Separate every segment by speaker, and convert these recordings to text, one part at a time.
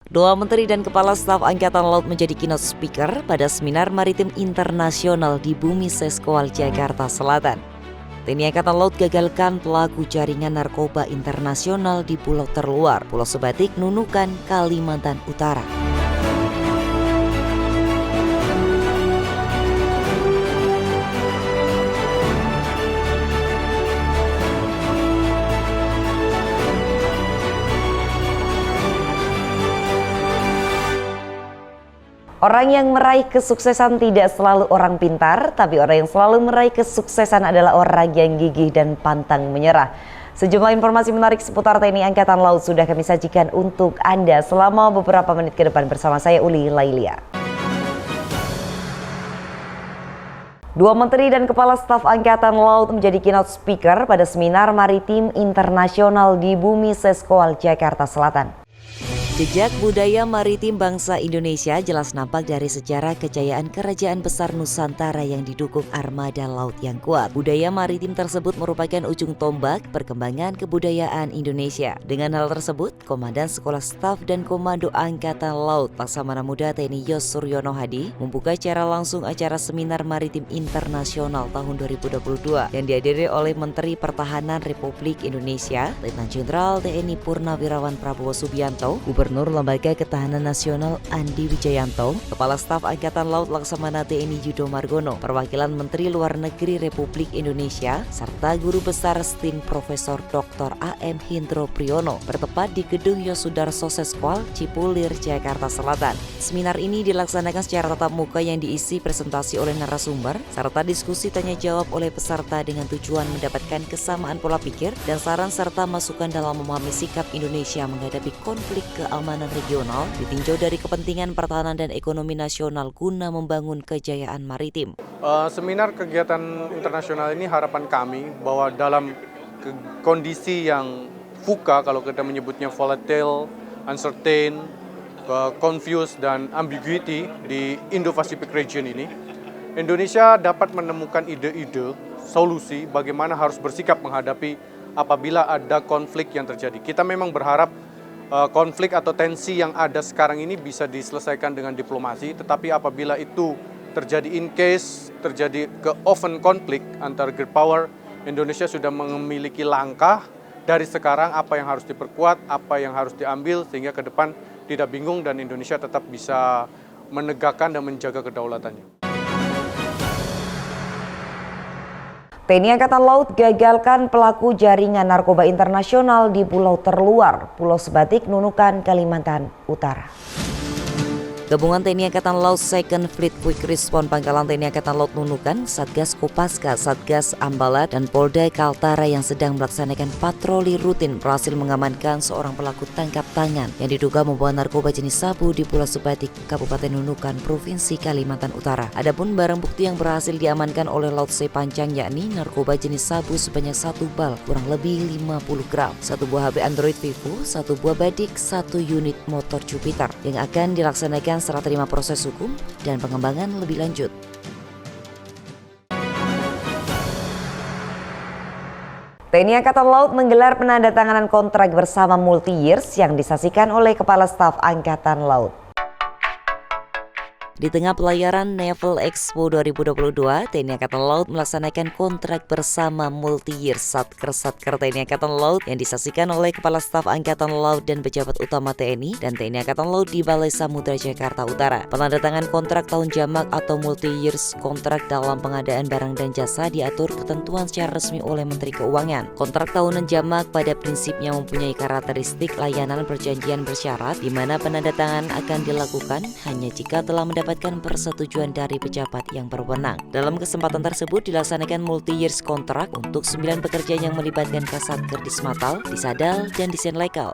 Speaker 1: Dua Menteri dan Kepala Staf Angkatan Laut menjadi keynote speaker pada Seminar Maritim Internasional di Bumi Seskual, Jakarta Selatan. TNI Angkatan Laut gagalkan pelaku jaringan narkoba internasional di pulau terluar, Pulau Sebatik, Nunukan, Kalimantan Utara. Orang yang meraih kesuksesan tidak selalu orang pintar, tapi orang yang selalu meraih kesuksesan adalah orang yang gigih dan pantang menyerah. Sejumlah informasi menarik seputar TNI Angkatan Laut sudah kami sajikan untuk Anda selama beberapa menit ke depan bersama saya Uli Lailia. Dua Menteri dan Kepala Staf Angkatan Laut menjadi keynote speaker pada Seminar Maritim Internasional di Bumi Seskual, Jakarta Selatan. Jejak budaya maritim bangsa Indonesia jelas nampak dari sejarah kejayaan Kerajaan Besar Nusantara yang didukung armada laut yang kuat. Budaya maritim tersebut merupakan ujung tombak perkembangan kebudayaan Indonesia. Dengan hal tersebut, Komandan Sekolah Staf dan Komando Angkatan Laut Laksamana Muda TNI Yos Suryono Hadi membuka secara langsung acara Seminar Maritim Internasional tahun 2022 yang dihadiri oleh Menteri Pertahanan Republik Indonesia, Letnan Jenderal TNI Purnawirawan Prabowo Subianto, Gubernur Lembaga Ketahanan Nasional Andi Wijayanto, Kepala Staf Angkatan Laut Laksamana TNI Yudo Margono, perwakilan Menteri Luar Negeri Republik Indonesia, serta Guru Besar STIN Profesor Dr. A.M. Hindro Priyono bertempat di Gedung Yosudarso Seskual, Cipulir, Jakarta Selatan. Seminar ini dilaksanakan secara tatap muka yang diisi presentasi oleh narasumber, serta diskusi tanya jawab oleh peserta dengan tujuan mendapatkan kesamaan pola pikir dan saran serta masukan dalam memahami sikap Indonesia menghadapi konflik keamanan regional ditinjau dari kepentingan pertahanan dan ekonomi nasional guna membangun kejayaan maritim.
Speaker 2: Seminar kegiatan internasional ini harapan kami bahwa dalam kondisi yang VUCA, kalau kita menyebutnya volatile, uncertain, confused dan ambiguity di Indo-Pacific region ini, Indonesia dapat menemukan ide-ide solusi bagaimana harus bersikap menghadapi apabila ada konflik yang terjadi. Kita memang berharap konflik atau tensi yang ada sekarang ini bisa diselesaikan dengan diplomasi, tetapi apabila itu terjadi terjadi ke open konflik antar great power, Indonesia sudah memiliki langkah dari sekarang apa yang harus diperkuat, apa yang harus diambil sehingga ke depan tidak bingung dan Indonesia tetap bisa menegakkan dan menjaga kedaulatannya.
Speaker 1: TNI Angkatan Laut gagalkan pelaku jaringan narkoba internasional di pulau terluar, Pulau Sebatik, Nunukan, Kalimantan Utara. Gabungan TNI Angkatan Laut Second Fleet Quick Response Pangkalan TNI Angkatan Laut Nunukan, Satgas Kopaska, Satgas Ambalat, dan Polda Kaltara yang sedang melaksanakan patroli rutin berhasil mengamankan seorang pelaku tangkap tangan yang diduga membawa narkoba jenis sabu di Pulau Sebatik, Kabupaten Nunukan, Provinsi Kalimantan Utara. Adapun barang bukti yang berhasil diamankan oleh Laut Sepanjang yakni narkoba jenis sabu sebanyak 1 bal kurang lebih 50 gram, 1 buah HP Android Vivo, 1 buah badik, 1 unit motor Jupiter yang akan dilaksanakan serah terima proses hukum dan pengembangan lebih lanjut. TNI Angkatan Laut menggelar penandatanganan kontrak bersama multi-years yang disaksikan oleh Kepala Staf Angkatan Laut. Di tengah pelayaran Naval Expo 2022, TNI Angkatan Laut melaksanakan kontrak bersama multi-years Satker TNI Angkatan Laut yang disaksikan oleh Kepala Staf Angkatan Laut dan pejabat utama TNI dan TNI Angkatan Laut di Balai Samudra Jakarta Utara. Penandatangan kontrak tahun jamak atau multi-years kontrak dalam pengadaan barang dan jasa diatur ketentuan secara resmi oleh Menteri Keuangan. Kontrak tahunan jamak pada prinsipnya mempunyai karakteristik layanan perjanjian bersyarat di mana penandatangan akan dilakukan hanya jika telah mendapatkan persetujuan dari pejabat yang berwenang. Dalam kesempatan tersebut dilaksanakan multi-years kontrak untuk 9 pekerjaan yang melibatkan Kasatker Dismatal, Disadal, dan Desain Legal.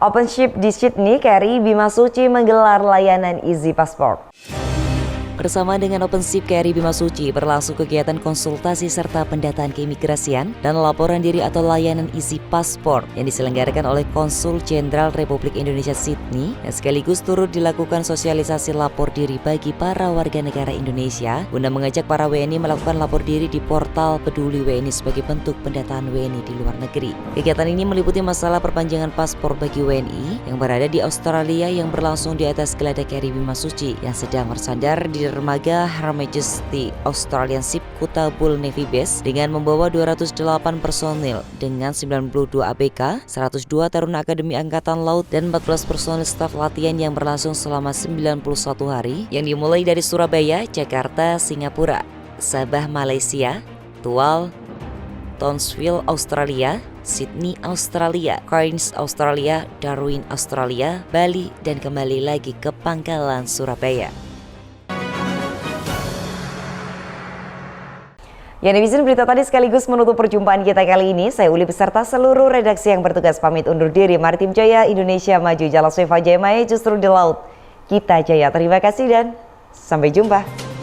Speaker 1: Open Ship di Sydney, KRI Bima Suci menggelar layanan Easy Passport. Bersama dengan OpenShip KRI Bimasuci berlangsung kegiatan konsultasi serta pendataan keimigrasian dan laporan diri atau layanan isi paspor yang diselenggarakan oleh Konsul Jenderal Republik Indonesia Sydney, yang sekaligus turut dilakukan sosialisasi lapor diri bagi para warga negara Indonesia guna mengajak para WNI melakukan lapor diri di portal Peduli WNI sebagai bentuk pendataan WNI di luar negeri. Kegiatan ini meliputi masalah perpanjangan paspor bagi WNI yang berada di Australia yang berlangsung di atas geladak KRI Bimasuci yang sedang bersandar di dermaga Her Majesty Australian Ship Kuta Bull Navy Base dengan membawa 208 personil dengan 92 ABK, 102 taruna Akademi Angkatan Laut dan 14 personil staf latihan yang berlangsung selama 91 hari yang dimulai dari Surabaya, Jakarta, Singapura, Sabah Malaysia, Tual, Townsville Australia, Sydney Australia, Cairns Australia, Darwin Australia, Bali, dan kembali lagi ke Pangkalan Surabaya. Ya, netizen, berita tadi sekaligus menutup perjumpaan kita kali ini. Saya Uli beserta seluruh redaksi yang bertugas pamit undur diri. Maritim Jaya, Indonesia Maju, Jalan Seva Jaya Maya justru di laut. Kita jaya. Terima kasih dan sampai jumpa.